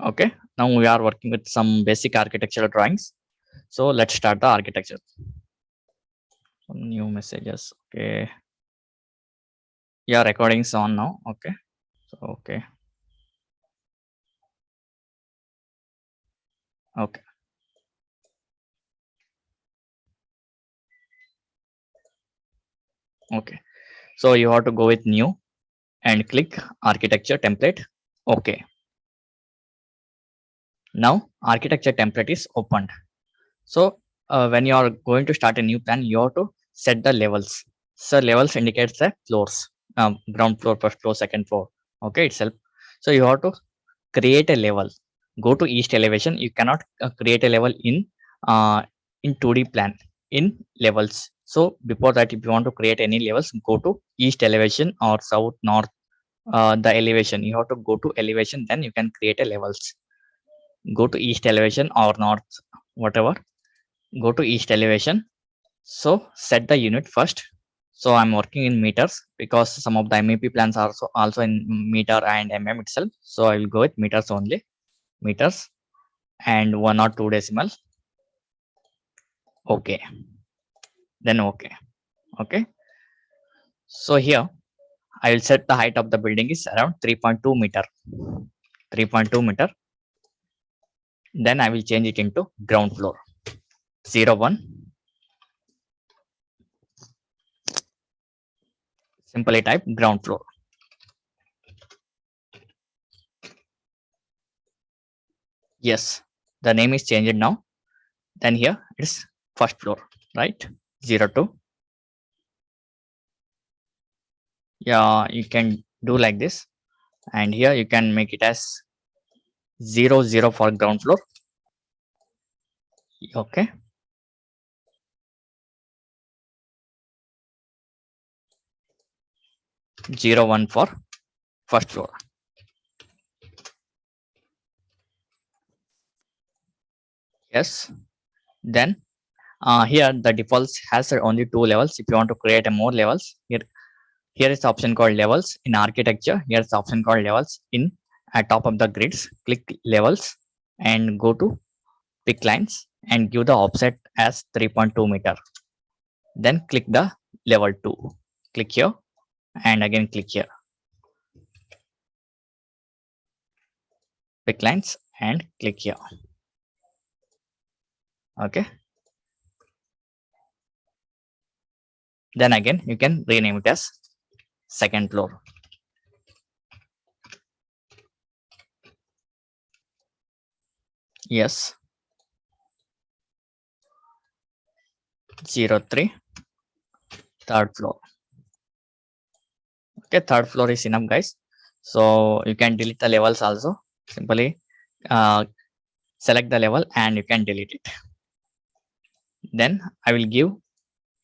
Okay, now we are working with some basic architectural drawings. So let's start the architecture. Some new messages. Okay, yeah, recording's on now. Okay, so okay, okay, okay. So you have to go with new and click architecture template. Okay, now architecture template is opened. So when you are going to start a new plan, you have to set the levels. So levels indicates the floors, ground floor, first floor, second floor. Okay, itself. So you have to create a level. Go to east elevation. You cannot create a level in 2D plan in levels. So before that, if you want to create any levels, go to east elevation or south, north. The elevation, you have to go to elevation. Then you can create a levels. Go to east elevation or north, whatever. Go to east elevation. So set the unit first. So I'm working in meters because some of the MEP plans are also in meter and mm itself. So I will go with meters only. Meters and 1 or 2 decimal. Okay. Then okay. Okay. So here I will set the height of the building is around 3.2 meter. 3.2 meter. Then I will change it into ground floor. 01. Simply type ground floor. Yes, the name is changed now. Then here it's first floor, right? 02. Yeah, you can do like this. And here you can make it as 00 for ground floor. Okay. 01 for first floor. Yes. Then here the defaults has only 2 levels. If you want to create a more levels, here is the option called levels in architecture. Here's the option called levels in at top of the grids. Click levels and go to pick lines and give the offset as 3.2 meter. Then click the level 2. Click here and again click here. Pick lines and click here. Okay. Then again you can rename it as second floor. Yes. 03 third floor. Okay, third floor is enough, guys. So you can delete the levels also. Simply select the level and you can delete it. Then I will give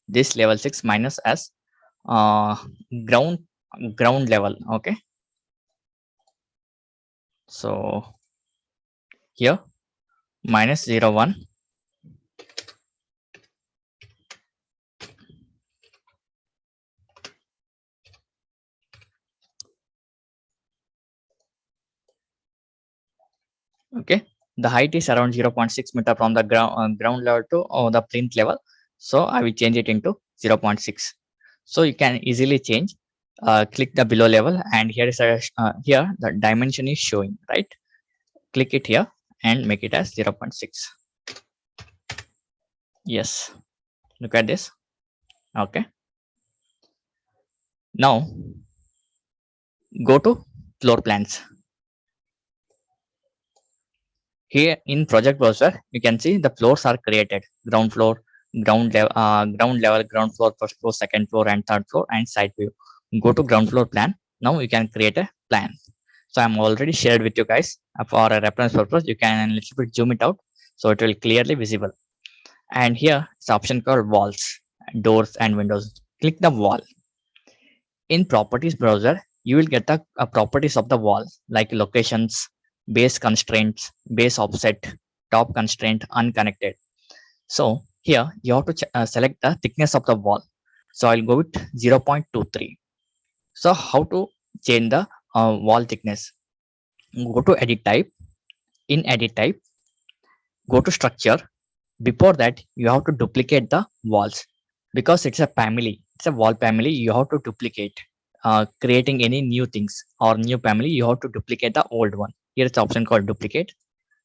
this level 6 minus as ground level. Okay. So here minus 01. Okay, the height is around 0.6 meter from the ground level to the plinth level. So I will change it into 0.6. So you can easily change. Click the below level and here is here the dimension is showing, right? Click it here and make it as 0.6. Yes, look at this. Okay, now go to floor plans. Here in project browser, you can see the floors are created: ground floor, ground level, ground floor, first floor, second floor, and third floor, and side view. Go to ground floor plan. Now you can create a plan. So I'm already shared with you guys for a reference purpose. You can a little bit zoom it out so it will clearly visible. And here it's option called walls, doors, and windows. Click the wall. In properties browser, you will get the properties of the wall like locations, base constraints, base offset, top constraint, unconnected. So here you have to select the thickness of the wall. So I'll go with 0.23. So how to change the wall thickness? Go to edit type In edit type, go to structure. Before that, you have to duplicate the walls because it's a family, it's a wall family. You have to duplicate. Creating any new things or new family, you have to duplicate the old one. Here is the option called duplicate.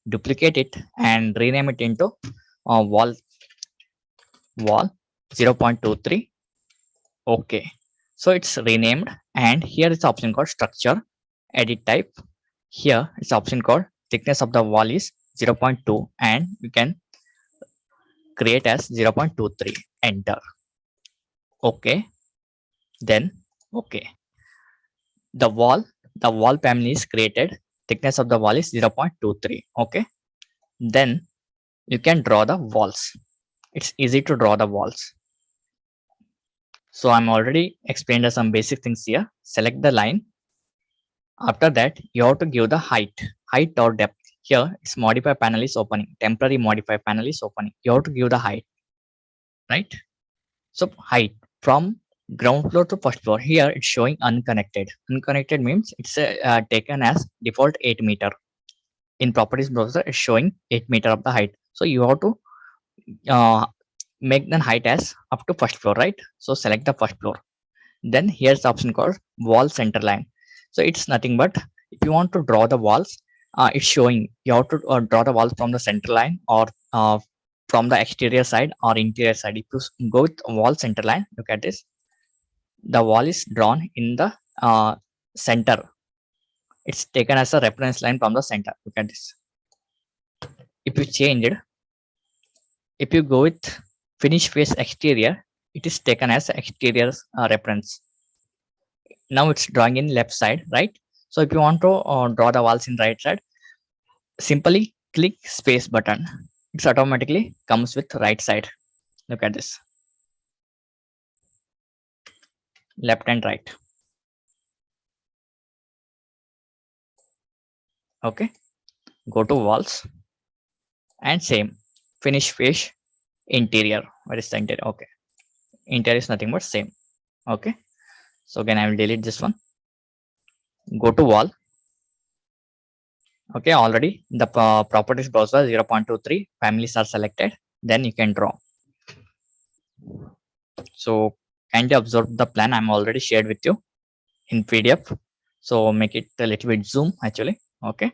Duplicate it and rename it into wall 0.23. Okay, so it's renamed, and here is the option called structure. Edit type. Here it's the option called thickness of the wall is 0.2, and you can create as 0.23. Enter. Okay, then okay, the wall family is created. Thickness of the wall is 0.23. Okay, then you can draw the walls. It's easy to draw the walls. So I'm already explained some basic things here. Select the line. After that, you have to give the height or depth. Here it's modify panel is opening. Temporary modify panel is opening. You have to give the height, right? So height from ground floor to first floor. Here it's showing unconnected. Unconnected means it's taken as default 8 meter. In properties browser, it's showing 8 meter of the height. So you have to uh, make the height as up to first floor, right? So select the first floor. Then here's the option called wall center line. So it's nothing but if you want to draw the walls, it's showing you have to draw the walls from the center line or from the exterior side or interior side. If you go with wall center line, look at this. The wall is drawn in the center. It's taken as a reference line from the center. Look at this. If you change it, if you go with finish face exterior, it is taken as exterior reference. Now it's drawing in left side, right? So if you want to draw the walls in right side, simply click space button. It's automatically comes with right side. Look at this, left and right. Okay, go to walls and same finish face interior. Where is the interior? Okay, interior is nothing but same. Okay, so again I will delete this one. Go to wall. Okay, already the properties browser 0.23 families are selected. Then you can draw. So kindly observe the plan I'm already shared with you in PDF. So make it a little bit zoom actually. Okay,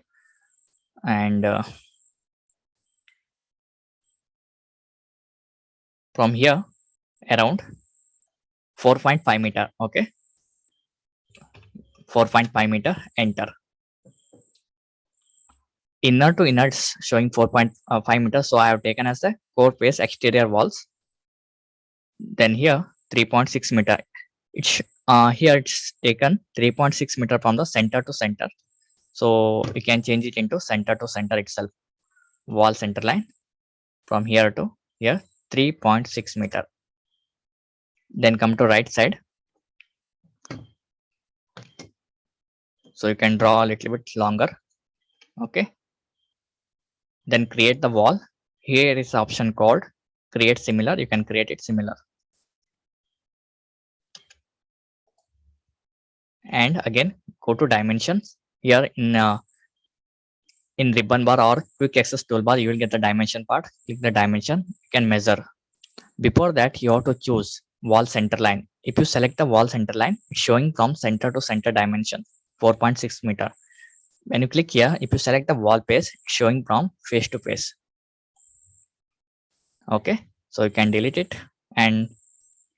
and from here around 4.5 meter. Okay, 4.5 meter. Enter. Inner to inner is showing 4.5 meters. So I have taken as the core face exterior walls. Then here 3.6 meter. It's here it's taken 3.6 meter from the center to center. So you can change it into center to center itself. Wall center line from here to here 3.6 meter. Then come to right side. So you can draw a little bit longer. Okay. Then create the wall. Here is the option called create similar. You can create it similar. And again go to dimensions. Here in ribbon bar or quick access toolbar, you will get the dimension part. Click the dimension. You can measure. Before that, you have to choose wall center line. If you select the wall center line, it's showing from center to center dimension 4.6 meter. When you click here, if you select the wall face, it's showing from face to face. Okay, so you can delete it, and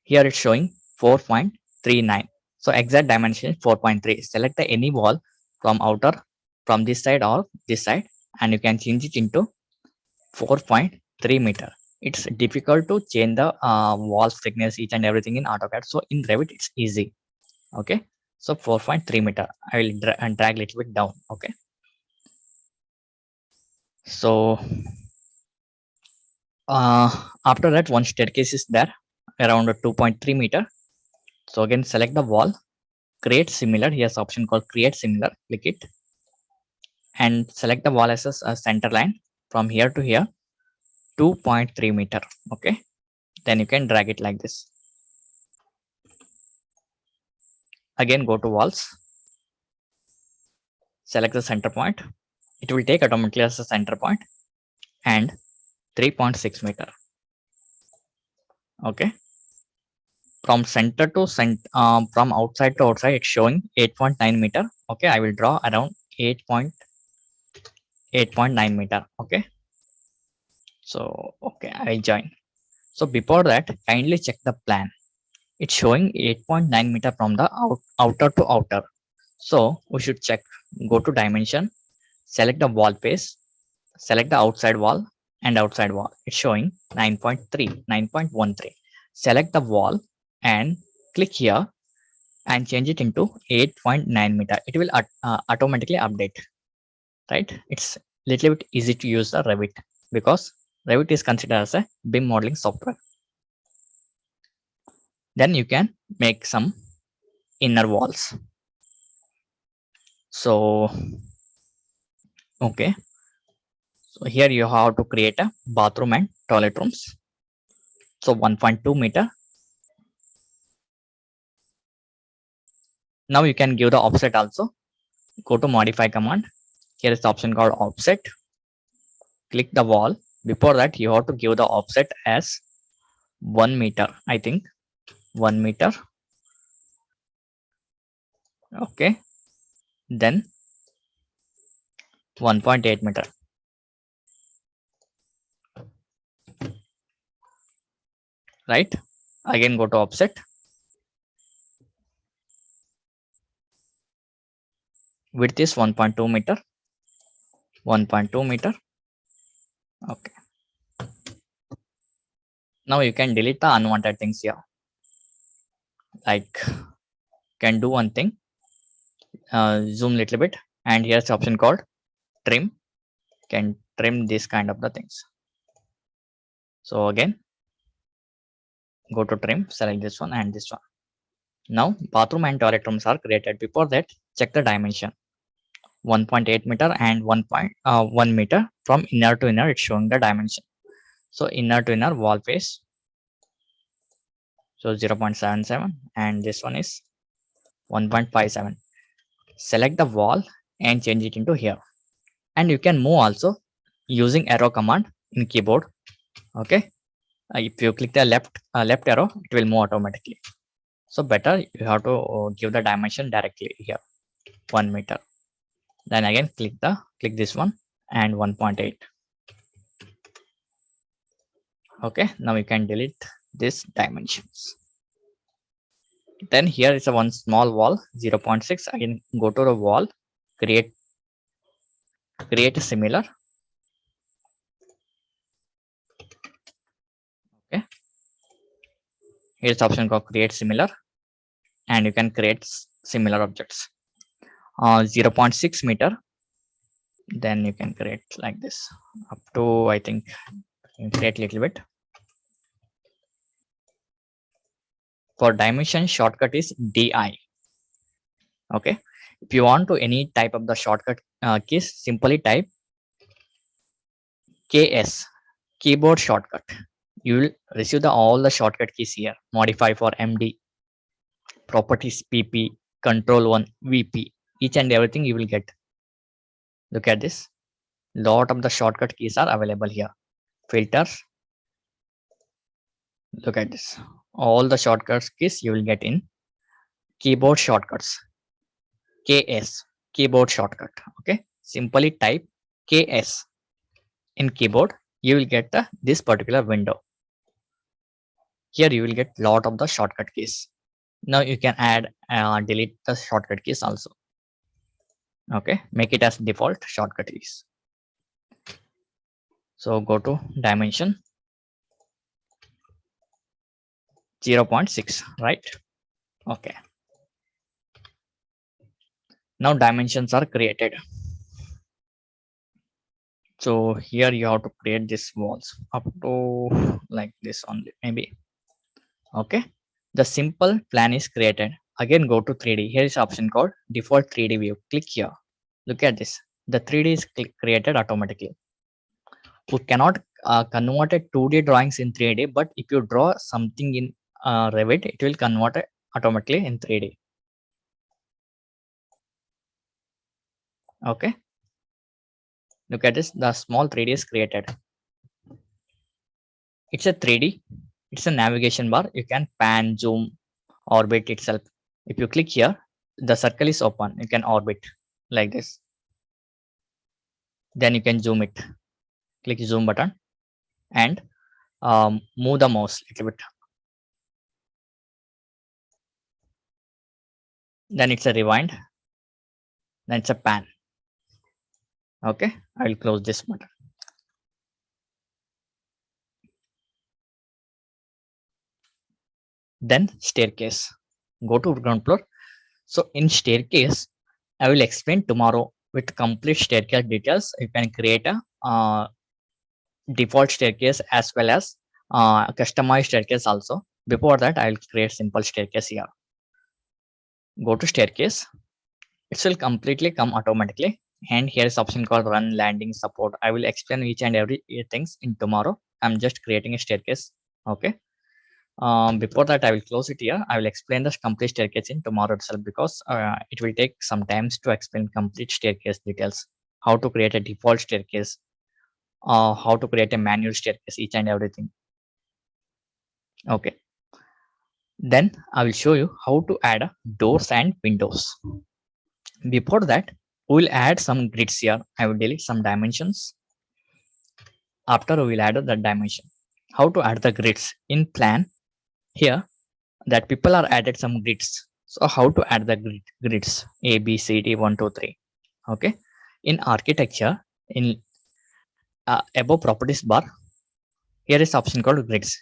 here it's showing 4.39. So exact dimension is 4.3. Select the any wall from outer, from this side or this side, and you can change it into 4.3 meter. It's difficult to change the wall thickness, each and everything in AutoCAD. So in Revit, it's easy. Okay, so 4.3 meter. I will drag a little bit down. Okay, so after that, one staircase is there around 2.3 meter. So again, select the wall, create similar. Here's option called create similar. Click it and select the wall as a center line from here to here 2.3 meter. Okay, then you can drag it like this. Again, go to walls, select the center point. it will take automatically as a center point and 3.6 meter. Okay. From center to from outside to outside, it's showing 8.9 meter. Okay. I will draw around 8.9 meter. Okay. So, okay, I'll join. So before that, kindly check the plan. It's showing 8.9 meter from the outer to outer. So we should check, go to dimension, select the wall face, select the outside wall and outside wall. It's showing 9.3, 9.13. Select the wall and click here and change it into 8.9 meter. It will automatically update, right? It's little bit easy to use the Revit because Revit is considered as a BIM modeling software. Then you can make some inner walls. So, okay. So here you have to create a bathroom and toilet rooms. So 1.2 meter. Now you can give the offset also. Go to modify command. Here is the option called offset. Click the wall. Before that, you have to give the offset as 1 meter. I think 1 meter. Okay. Then 1.8 meter. Right. Again, go to offset. Width is 1.2 meter. 1.2 meter. Okay. Now you can delete the unwanted things here. Like, can do one thing. Zoom little bit, and here's the option called trim. Can trim this kind of the things. So again, go to trim, select this one and this one. Now bathroom and toilet rooms are created. Before that, check the dimension. 1.8 meter and 1 meter from inner to inner. It's showing the dimension. So inner to inner wall face. So 0.77 and this one is 1.57. Select the wall and change it into here. And you can move also using arrow command in keyboard. Okay. If you click the left arrow, it will move automatically. So better you have to give the dimension directly here, 1 meter. Then again click this one and 1.8. Okay, now you can delete these dimensions. Then here is a one small wall, 0.6. Again go to the wall, create a similar. Okay, here's the option called create similar, and you can create similar objects. 0.6 meter. Then you can create like this up to, I think, create a little bit. For dimension, shortcut is DI. Okay, if you want to any type of the shortcut keys, simply type KS, keyboard shortcut. You will receive all the shortcut keys here. Modify for MD, properties PP, control 1, VP. Each and everything you will get. Look at this. Lot of the shortcut keys are available here. Filters. Look at this. All the shortcuts keys you will get in keyboard shortcuts. KS, keyboard shortcut. Okay, simply type KS in keyboard. You will get this particular window. Here you will get lot of the shortcut keys. Now you can add delete the shortcut keys also. Okay, make it as default shortcut keys. So go to dimension 0.6, right? Okay. Now dimensions are created. So here you have to create these walls up to like this only, maybe. Okay. The simple plan is created. Again, go to 3D. Here is option called default 3D view. Click here. Look at this. The 3D is created automatically. We cannot convert a 2D drawings in 3D, but if you draw something in Revit, it will convert it automatically in 3D. Okay. Look at this, the small 3D is created. It's a 3D, it's a navigation bar. You can pan, zoom, orbit itself. If you click here, the circle is open. You can orbit like this. Then you can zoom it. Click zoom button and move the mouse a little bit. Then it's a rewind. Then it's a pan. Okay, I will close this button. Then staircase. Go to ground floor. So in staircase, I will explain tomorrow with complete staircase details. You can create a default staircase as well as customized staircase also. Before that, I will create simple staircase here. Go to staircase. It will completely come automatically. And here is option called run, landing, support. I will explain each and every things in tomorrow. I'm just creating a staircase. Okay. Before that, I will close it here. I will explain the complete staircase in tomorrow itself because it will take some time to explain complete staircase details. How to create a default staircase, how to create a manual staircase, each and everything. Okay. Then I will show you how to add doors and windows. Before that, we will add some grids here. I will delete some dimensions. After we will add the dimension. How to add the grids in plan here? That people are added some grids. So how to add the grids A, B, C, D, 1, 2, 3. Okay. In architecture, in above properties bar, here is option called grids.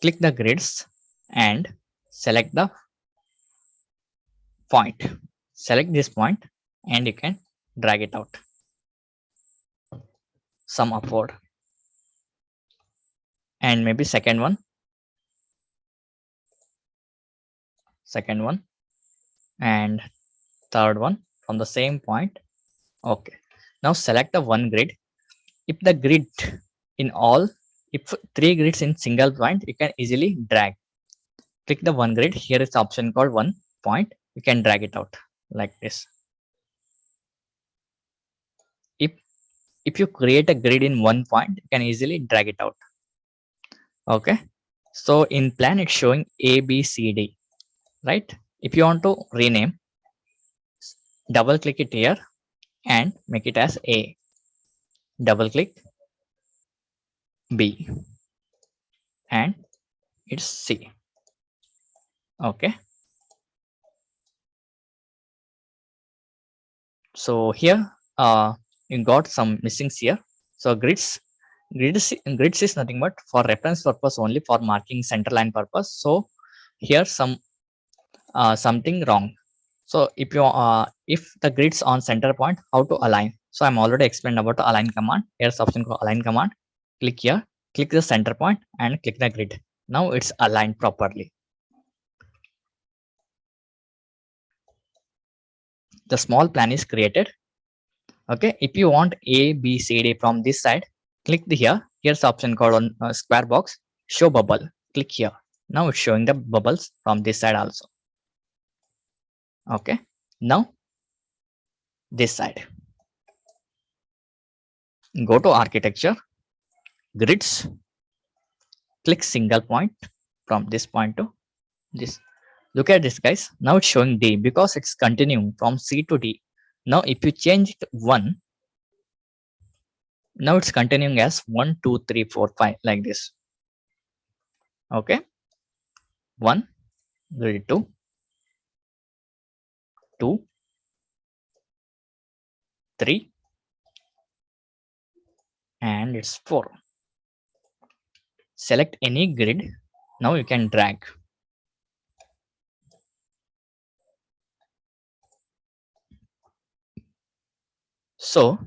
Click the grids and select the point. Select this point and you can drag it out. Some upward. And maybe second one. Second one. And third one from the same point. Okay. Now select the one grid. If the grid in all, if 3 grids in single point, you can easily drag. Click the one grid. Here is the option called one point. You can drag it out like this. If you create a grid in one point, you can easily drag it out. Okay. So in plan, it's showing A, B, C, D, right? If you want to rename, double click it here and make it as A. Double click B and it's C. Okay. So here you got some missings here. So grids is nothing but for reference purpose only, for marking center line purpose. So here something wrong. So if you if the grids on center point, how to align? So I'm already explained about the align command. Here's option called align command. Click here, click the center point and click the grid. Now it's aligned properly. The small plan is created. Okay, if you want A, B, C, D from this side, click the here. Here's option called on square box, show bubble. Click here. Now it's showing the bubbles from this side also. Okay, now this side. Go to architecture, grids, click single point from this point to this. Look at this, guys. Now it's showing D because it's continuing from C to D. Now if you change it 1, now it's continuing as 1, 2, 3, 4, 5 like this. Okay, 1, grid 2, 2, 3, and it's 4. Select any grid. Now you can drag. So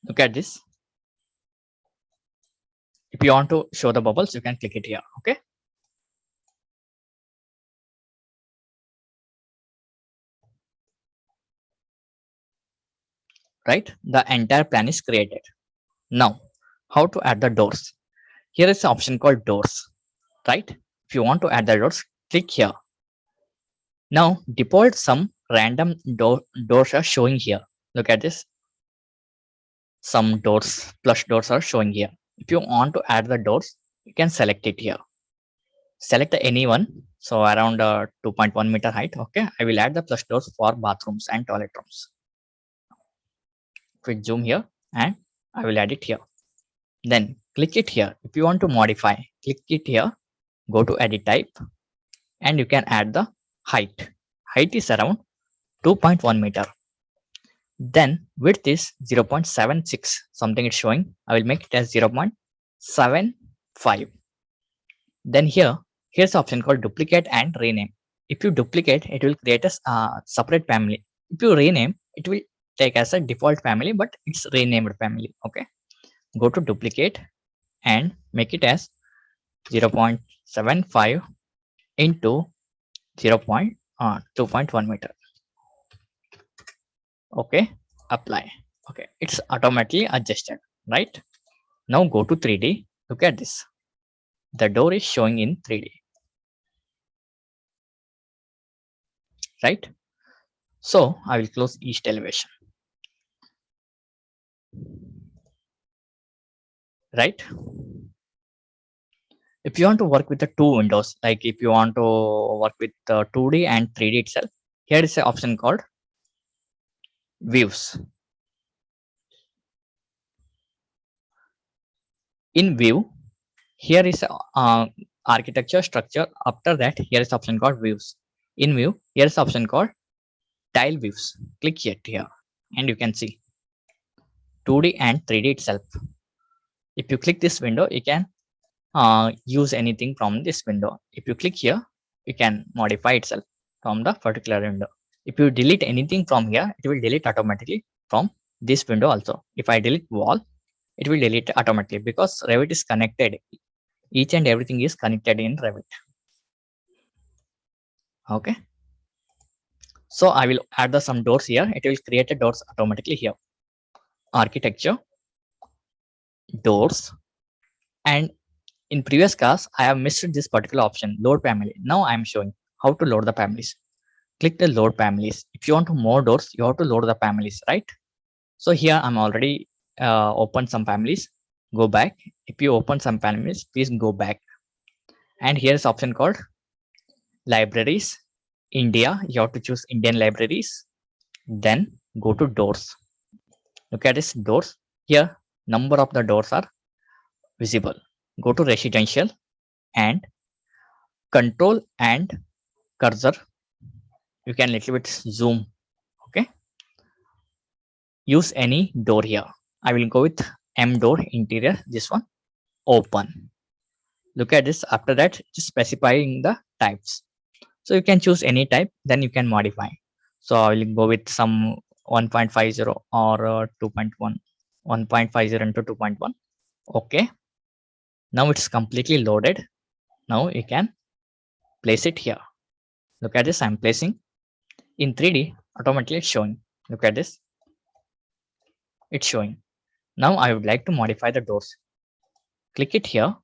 look at this. If you want to show the bubbles, you can click it here. Okay. Right. The entire plan is created. Now, how to add the doors? Here is the option called doors. Right. If you want to add the doors, click here. Now default some random doors are showing here. Look at this. some doors, plus doors are showing here. If you want to add the doors, you can select it here. Select any one. So around 2.1 meter height. Okay. I will add the plus doors for bathrooms and toilet rooms. Quick zoom here and I will add it here. Then click it here. If you want to modify, click it here. Go to edit type and you can add the height. Height is around 2.1 meter. Then width is 0.76. Something it's showing. I will make it as 0.75. Then here's the option called duplicate and rename. If you duplicate, it will create a separate family. If you rename, it will take as a default family, but it's renamed family. Okay. Go to duplicate and make it as 0.75 into 2.1 meter. Okay, apply. Okay, it's automatically adjusted, right? Now go to 3D. Look at this. The door is showing in 3D, right? So I will close east elevation, right? If you want to work with the two windows, like if you want to work with 2D and 3D itself, here is an option called views. In view, here is architecture structure. After that, here is option called views. In view, here is option called tile views. Click here and you can see 2D and 3D itself. If you click this window, you can use anything from this window. If you click here, you can modify itself from the particular window. If you delete anything from here, it will delete automatically from this window also. If I delete wall, it will delete automatically because Revit is connected. Each and everything is connected in Revit. Okay. So I will add some doors here. It will create the doors automatically here. Architecture, doors, and in previous class, I have missed this particular option, load family. Now I am showing how to load the families. Click the load families. If you want more doors, you have to load the families, right? So here I'm already open some families. Go back. If you open some families, please go back. And here's option called libraries. India, you have to choose Indian libraries. Then go to doors. Look at this doors. Here, number of the doors are visible. Go to residential and control and cursor. You can little bit zoom. Okay. Use any door here. I will go with M door interior. This one open. Look at this. After that, just specifying the types. So you can choose any type. Then you can modify. So I will go with some 1.50 or 2.1. 1.50 into 2.1. Okay. Now it's completely loaded. Now you can place it here. Look at this. I'm placing in 3D. Automatically it's showing. Look at this. It's showing. Now I would like to modify the doors. Click it here.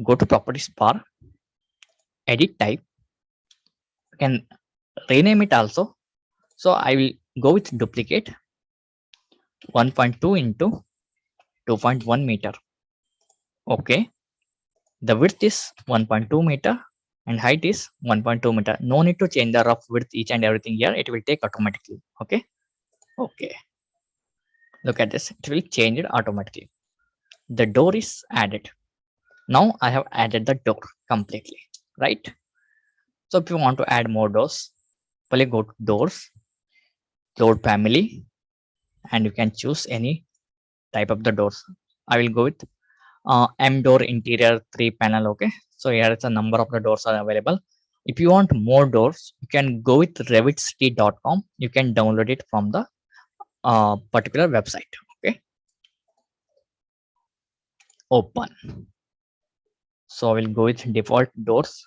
Go to properties bar. Edit type. You can rename it also. So I will go with duplicate 1.2 into 2.1 meter. Okay. The width is 1.2 meter and height is 1.2 meter. No need to change the rough width each and everything here. It will take automatically. Okay. Okay. Look at this. It will change it automatically. The door is added. Now I have added the door completely. Right. So if you want to add more doors, simply go to doors, load family, and you can choose any type of the doors. I will go with M door interior 3 panel. Okay. So here is a number of the doors are available. If you want more doors, you can go with revitcity.com. You can download it from the particular website. Okay. Open. So I will go with default doors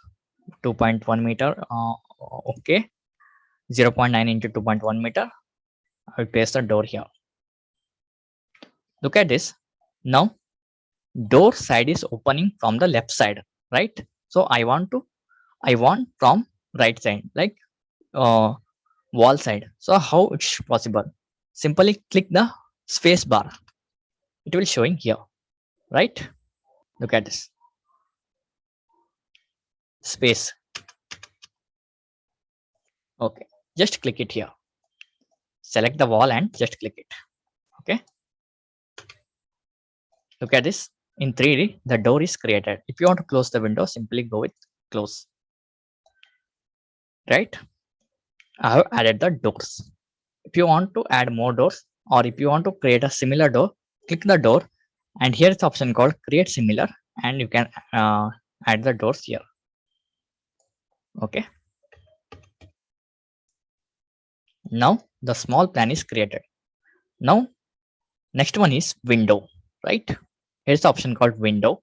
2.1 meter. Okay. 0.9 into 2.1 meter. I will paste the door here. Look at this. Now door side is opening from the left side, right? So I want from right side, like wall side. So how it's possible? Simply click the space bar, it will showing here, right? Look at this space. Okay, just click it here, select the wall and just click it. Okay, look at this. In 3D the door is created. If you want to close the window, simply go with close, right? I have added the doors. If you want to add more doors, or if you want to create a similar door, click the door, and here is the option called create similar, and you can add the doors here. Okay, now the small plan is created. Now next one is window, right? Here's the option called window.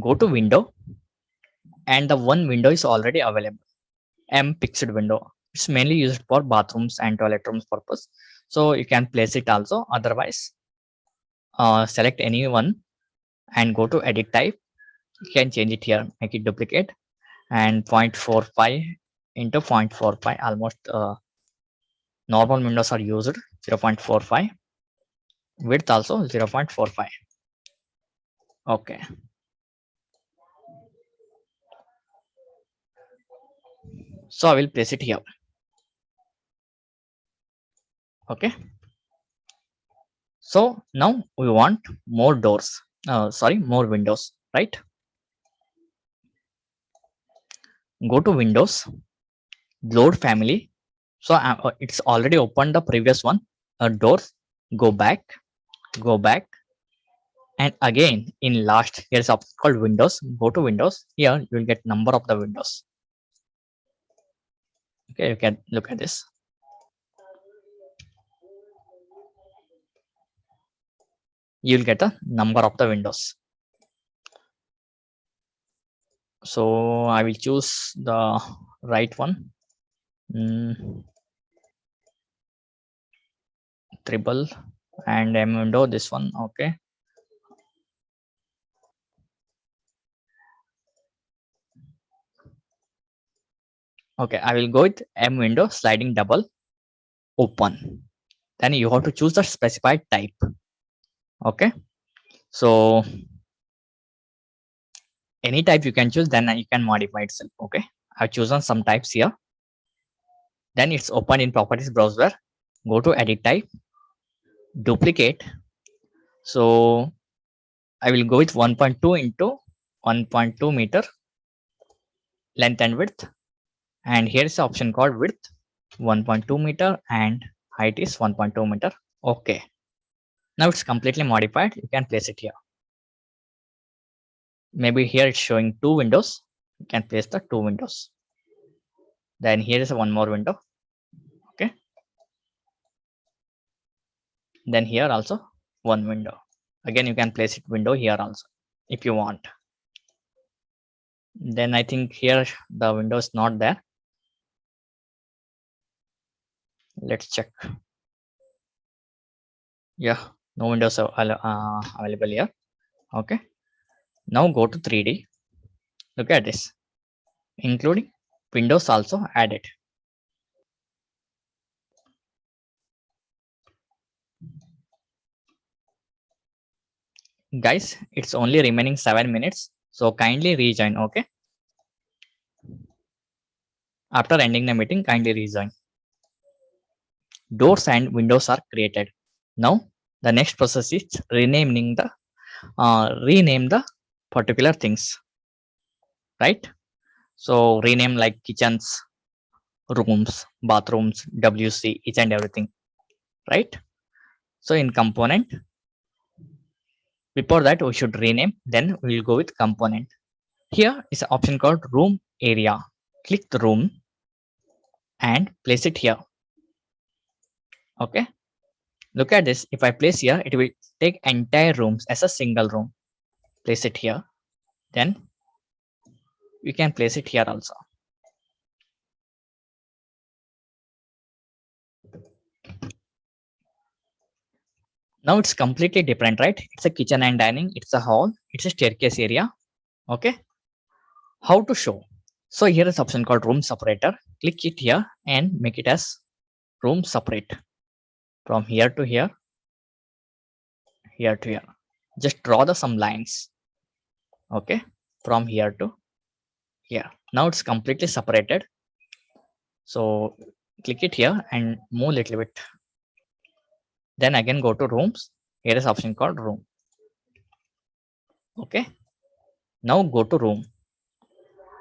Go to window, and the one window is already available, M fixed window. It's mainly used for bathrooms and toilet rooms purpose, so you can place it also. Otherwise, select any one and go to edit type. You can change it here, make it duplicate, and 0.45 into 0.45. Almost normal windows are used 0.45, width also 0.45. Okay, so I will place it here. Okay, so now we want more doors, more windows, right? Go to windows, load family. So it's already opened the previous one, doors. Go back, go back, and again in last, here's option called windows. Go to windows. Here you will get number of the windows. Okay, you can look at this. You'll get the number of the windows. So I will choose the right one. Triple and M window, this one. Okay, okay, I will go with M window sliding double open. Then you have to choose the specified type. Okay, so any type you can choose, then you can modify itself. Okay, I've chosen some types here. Then it's open in properties browser. Go to edit type, duplicate. So I will go with 1.2 into 1.2 meter length and width, and here's the option called width 1.2 meter and height is 1.2 meter. Okay, now it's completely modified. You can place it here. Maybe here it's showing two windows. You can place the two windows. Then here is one more window. Okay, then here also one window. Again you can place it window here also if you want. Then I think here the window is not there. Let's check. Yeah, no windows are available here. Okay, now go to 3D. Look at this, including windows also added. Guys, it's only remaining 7 minutes, so kindly rejoin. Okay, after ending the meeting, kindly rejoin. Doors and windows are created. Now the next process is renaming the rename the particular things, right? So rename like kitchens, rooms, bathrooms, WC, each and everything, right? So in component, before that we should rename, then we will go with component. Here is an option called room area. Click the room and place it here. Okay, look at this. If I place here, it will take entire rooms as a single room. Place it here, then we can place it here also. Now it's completely different, right? It's a kitchen and dining, it's a hall, it's a staircase area. Okay, how to show? So here is option called room separator. Click it here and make it as room separate. from here to here, here to here. Just draw the some lines. Okay, from here to here. Now it's completely separated. So click it here and move a little bit. Then again go to rooms. Here is option called room. Okay. Now go to room.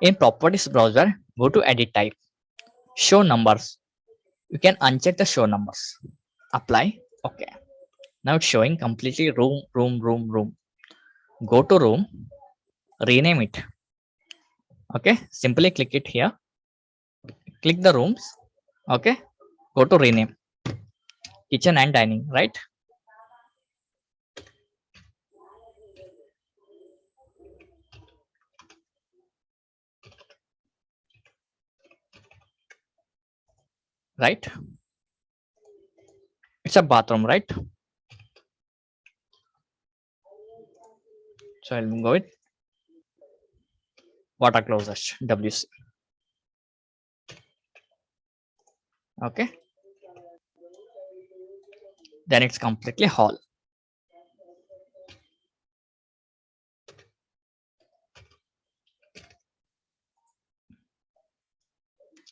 In properties browser, go to edit type. Show numbers. You can uncheck the show numbers. Apply. Okay. Now it's showing completely room. Go to room. Rename it. Okay. Simply click it here. Click the rooms. Okay. Go to rename. Kitchen and dining. Right. Right. It's a bathroom, right? So I'll go with water closest WC. Okay. Then it's completely hall.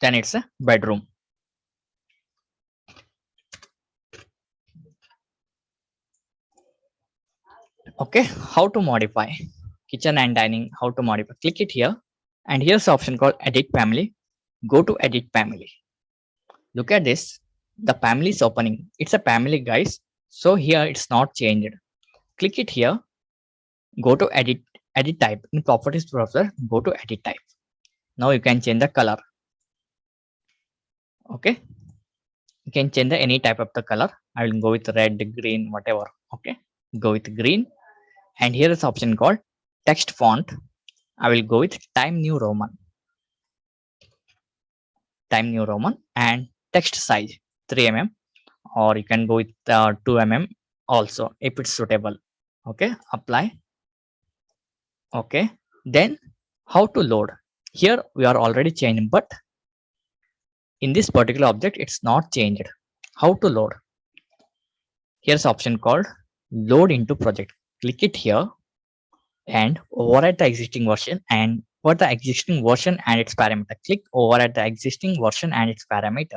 Then it's a bedroom. Okay. How to modify kitchen and dining? How to modify? Click it here. And here's the option called edit family. Go to edit family. Look at this. The family is opening. It's a family, guys. So here it's not changed. Click it here. Go to edit type. In properties browser, go to edit type. Now you can change the color. Okay. You can change any type of the color. I will go with red, green, whatever. Okay. Go with green. And here is option called text font. I will go with Time New Roman. Time New Roman and text size 3 mm, or you can go with 2 mm also if it's suitable. Okay, apply. Okay, then how to load? Here we are already changing, but in this particular object it's not changed. How to load? Here's option called load into project. Click it here and override the existing version and for the existing version and its parameter. Click override the existing version and its parameter.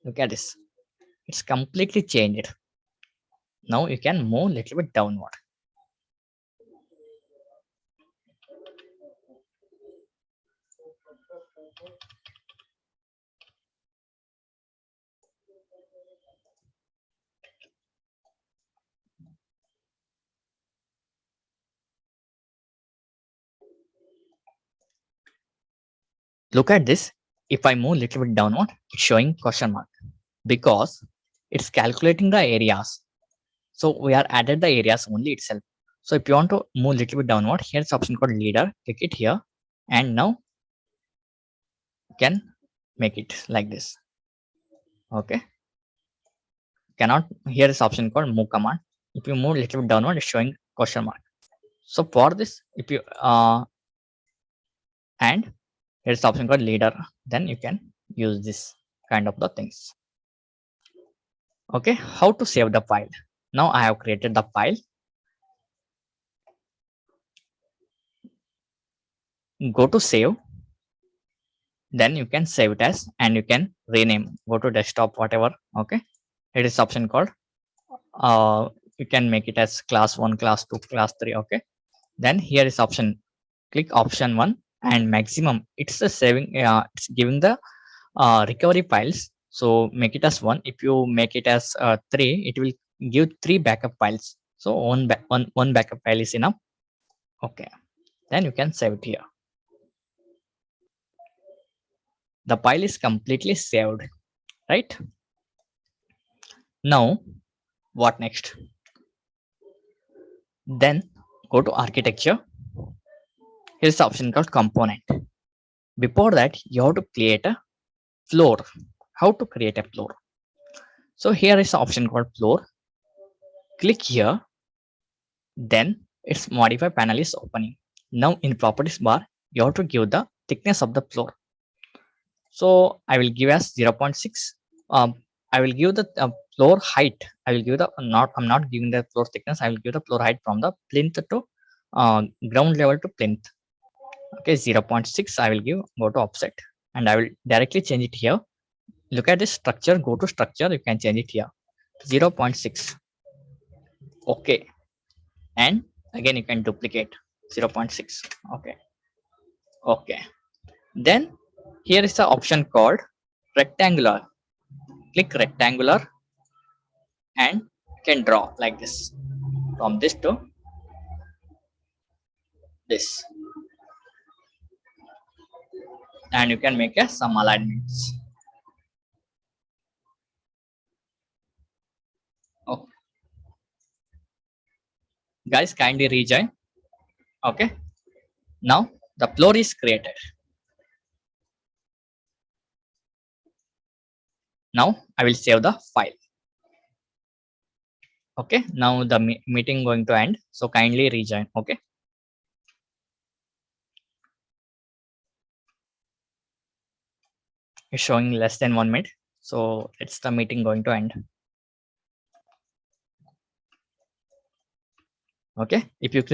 Look at this. It's completely changed. Now you can move a little bit downward. Look at this. If I move a little bit downward, it's showing question mark because it's calculating the areas. So we are added the areas only itself. So if you want to move a little bit downward, here's option called leader. Click it here, and now you can make it like this. Okay. Cannot. Here is option called move command. If you move a little bit downward, it's showing question mark. So for this, if you and here's the option called leader, then you can use this kind of the things. Okay, how to save the file? Now I have created the file. Go to save, then you can save it as and you can rename. Go to desktop, whatever. Okay, it is option called you can make it as class 1, class 2, class 3. Okay, then here is option, click option 1 and maximum. It's the saving, it's giving the recovery files. So make it as 1. If you make it as 3, it will give 3 backup files. So one backup file is enough. Okay, then you can save it here. The file is completely saved, right? Now what next? Then go to architecture. Here's the option called component. Before that, you have to create a floor. How to create a floor? So here is the option called floor. Click here, then its modify panel is opening. Now in properties bar, you have to give the thickness of the floor. So I will give as 0.6 I will give the floor height. I will give the I'm not giving the floor thickness. I will give the floor height from the plinth to ground level to plinth. Okay, 0.6 I will give, go to offset, and I will directly change it here. Look at this structure, go to structure, you can change it here, 0.6. Okay, and again you can duplicate 0.6. Okay, okay. Then here is the option called rectangular. Click rectangular and you can draw like this, from this to this, and you can make some alignments. Okay, guys, kindly rejoin. Okay, now the floor is created. Now I will save the file. Okay, now the meeting going to end, so kindly rejoin. Okay, it's showing less than 1 minute, so it's the meeting going to end. Okay, if you